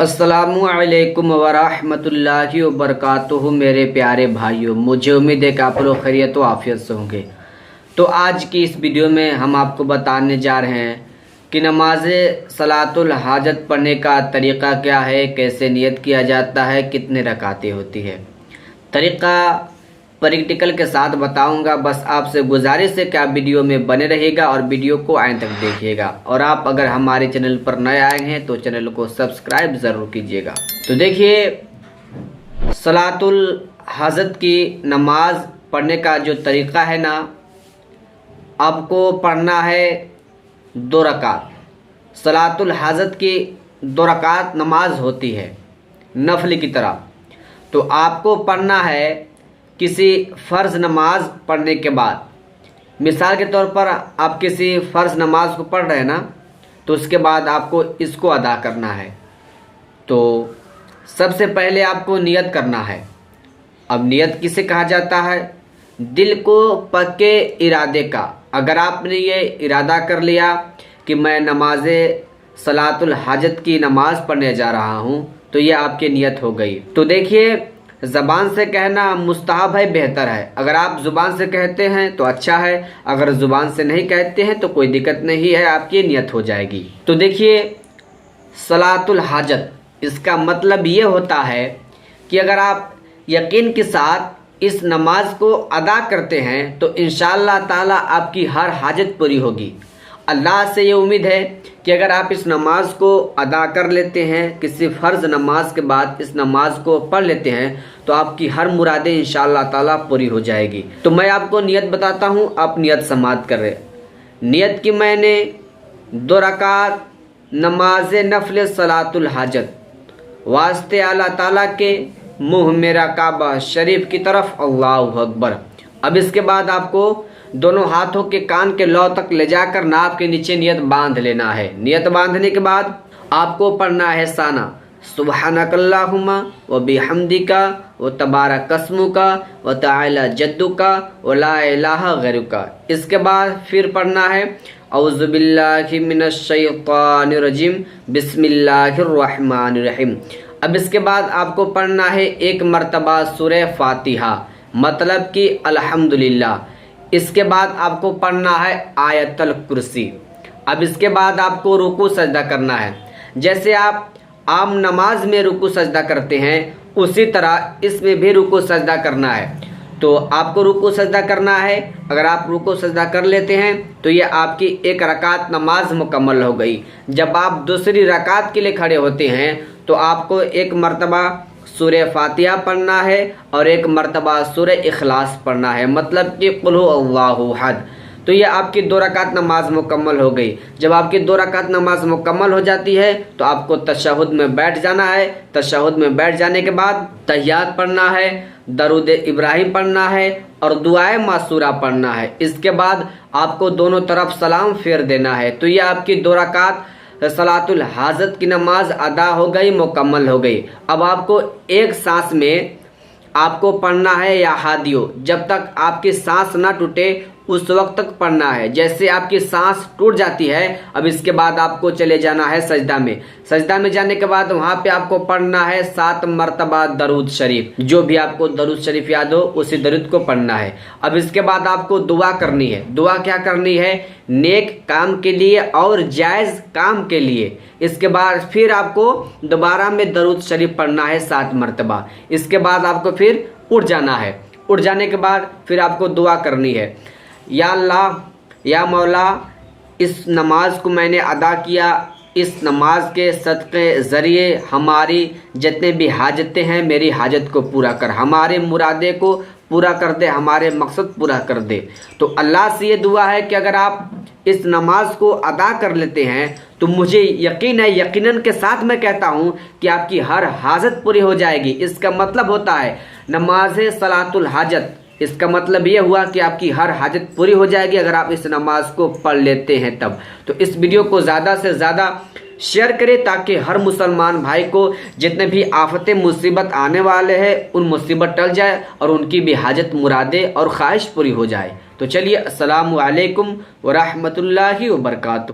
अस्सलामुअलैकुम वरहमतुल्लाहि वबरकातुहू। मेरे प्यारे भाइयों, मुझे उम्मीद है कि आप लोग खैरियत व आफियत से होंगे। तो आज की इस वीडियो में हम आपको बताने जा रहे हैं कि नमाज सलातुल हाजत पढ़ने का तरीक़ा क्या है, कैसे नियत किया जाता है, कितने रकातें होती है। तरीक़ा प्रैक्टिकल के साथ बताऊंगा। बस आपसे गुजारिश है कि आप वीडियो में बने रहिएगा और वीडियो को आगे तक देखिएगा। और आप अगर हमारे चैनल पर नए आए हैं तो चैनल को सब्सक्राइब ज़रूर कीजिएगा। तो देखिए, सलातुल हाजत की नमाज पढ़ने का जो तरीक़ा है ना, आपको पढ़ना है 2 रकात। सलातुल हाजत की 2 रकात नमाज होती है नफल की तरह। तो आपको पढ़ना है किसी फ़र्ज़ नमाज पढ़ने के बाद। मिसाल के तौर पर आप किसी फ़र्ज़ नमाज को पढ़ रहे हैं ना, तो उसके बाद आपको इसको अदा करना है। तो सबसे पहले आपको नियत करना है। अब नियत किसे कहा जाता है? दिल को पक्के इरादे का। अगर आपने ये इरादा कर लिया कि मैं नमाज सलातुल हाजत की नमाज पढ़ने जा रहा हूँ, तो ये आपकी नियत हो गई। तो देखिए, ज़बान से कहना मुस्तहब है, बेहतर है। अगर आप ज़ुबान से कहते हैं तो अच्छा है, अगर ज़ुबान से नहीं कहते हैं तो कोई दिक्कत नहीं है, आपकी नियत हो जाएगी। तो देखिए, सलातुल हाजत, इसका मतलब ये होता है कि अगर आप यकीन के साथ इस नमाज को अदा करते हैं तो इंशाअल्लाह ताला आपकी हर हाजत पूरी होगी। अल्लाह से ये उम्मीद है कि अगर आप इस नमाज को अदा कर लेते हैं, किसी फ़र्ज़ नमाज के बाद इस नमाज को पढ़ लेते हैं, तो आपकी हर मुरादें इंशाअल्लाह ताला पूरी हो जाएगी। तो मैं आपको नियत बताता हूँ, आप नियत समाअत कर रहे। नियत की मैंने 2 रकात नमाज नफल सलातुल हाजत, वास्ते अल्लाह ताला के, मुँह मेरा काबा शरीफ की तरफ, अल्लाहु अकबर। अब इसके बाद आपको दोनों हाथों के कान के लौ तक ले जाकर नाप के नीचे नियत बांध लेना है। नियत बांधने के बाद आपको पढ़ना है साना, सुब्हानकल्लाहुम्मा व बिहम्दिका व तबारक अस्मुका व तआला जद्दुका व ला इलाहा गैरुका। इसके बाद फिर पढ़ना है औज़ु बिल्लाहि मिनश शैतानिर रजीम, बिस्मिल्लाहिर रहमानिर रहीम। अब इसके बाद आपको पढ़ना है 1 मरतबा सूरह फातिहा, मतलब कि अल्हम्दुलिल्लाह। इसके बाद आपको पढ़ना है आयतल कुर्सी। अब इसके बाद आपको रुकू सजदा करना है। जैसे आप आम नमाज में रुकू सजदा करते हैं, उसी तरह इसमें भी रुकू सजदा करना है। तो आपको रुकू सजदा करना है। अगर आप रुकू सजदा कर लेते हैं तो ये आपकी 1 रकात नमाज मुकम्मल हो गई। जब आप दूसरी रकात के लिए खड़े होते हैं तो आपको 1 मरतबा सूरह फातिहा पढ़ना है और 1 मरतबा सूरह इखलास पढ़ना है, मतलब कि कुल हु अल्लाहु अहद। तो ये आपकी 2 रकात नमाज मुकम्मल हो गई। जब आपकी 2 रकात नमाज मुकम्मल हो जाती है तो आपको तशहुद में बैठ जाना है। तशहुद में बैठ जाने के बाद तहियात पढ़ना है, दरूद इब्राहिम पढ़ना है और दुआए मासूरा पढ़ना है। इसके बाद आपको दोनों तरफ सलाम फेर देना है। तो ये आपकी 2 रकात सलातुल हाजत की नमाज अदा हो गई, मुकम्मल हो गई। अब आपको एक सांस में आपको पढ़ना है या हादियो, जब तक आपकी सांस ना टूटे उस वक्त तक पढ़ना है। जैसे आपकी सांस टूट जाती है, अब इसके बाद आपको चले जाना है सजदा में। सजदा में जाने के बाद वहाँ पे आपको पढ़ना है 7 मरतबा दरूद शरीफ। जो भी आपको दरूद शरीफ याद हो उसी दरूद को पढ़ना है। अब इसके बाद आपको दुआ करनी है। दुआ क्या करनी है? नेक काम के लिए और जायज़ काम के लिए। इसके बाद फिर आपको दोबारा में दरूद शरीफ पढ़ना है 7 मरतबा। इसके बाद आपको फिर उठ जाना है। उठ जाने के बाद फिर आपको दुआ करनी है, या अल्लाह, या मौला, इस नमाज को मैंने अदा किया, इस नमाज के सदक़े ज़रिए हमारी जितने भी हाजतें हैं मेरी हाजत को पूरा कर, हमारे मुरादे को पूरा कर दे, हमारे मकसद पूरा कर दे। तो अल्लाह से ये दुआ है कि अगर आप इस नमाज को अदा कर लेते हैं तो मुझे यकीन है, यकीनन के साथ मैं कहता हूँ कि आपकी हर हाजत पूरी हो जाएगी। इसका मतलब होता है नमाज सलातुल हाजत, इसका मतलब ये हुआ कि आपकी हर हाजत पूरी हो जाएगी अगर आप इस नमाज को पढ़ लेते हैं तब। तो इस वीडियो को ज़्यादा से ज़्यादा शेयर करें ताकि हर मुसलमान भाई को जितने भी आफतें मुसीबत आने वाले हैं उन मुसीबत टल जाए और उनकी भी हाजत मुरादें और ख्वाहिश पूरी हो जाए। तो चलिए, अस्सलामु अलैकुम व रहमतुल्लाहि व बरकातुहू।